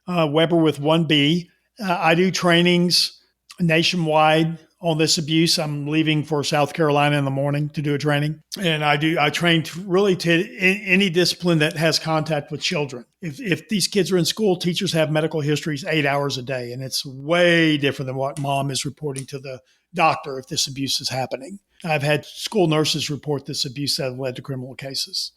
Weber with 1 B. I do trainings nationwide on this abuse. I'm leaving for South Carolina in the morning to do a training. And I train to any discipline that has contact with children. If these kids are in school, teachers have medical histories 8 hours a day. And it's way different than what mom is reporting to the doctor if this abuse is happening. I've had school nurses report this abuse that have led to criminal cases.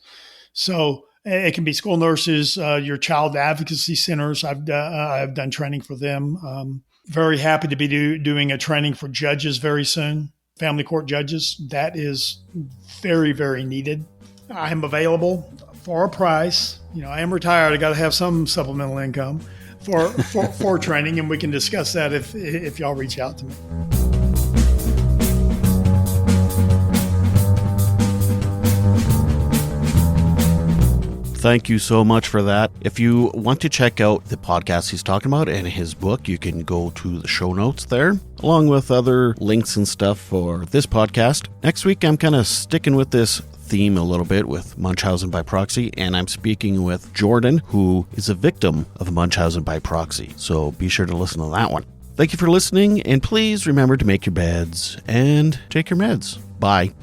So it can be school nurses, your child advocacy centers. I've done training for them. Very happy to be doing a training for judges very soon, family court judges. That is very, very needed. I am available for a price. You know, I am retired. I got to have some supplemental income for training, and we can discuss that if y'all reach out to me. Thank you so much for that. If you want to check out the podcast he's talking about and his book, you can go to the show notes there, along with other links and stuff for this podcast. Next week, I'm kind of sticking with this theme a little bit with Munchausen by Proxy, and I'm speaking with Jordan, who is a victim of Munchausen by Proxy. So be sure to listen to that one. Thank you for listening, and please remember to make your beds and take your meds. Bye.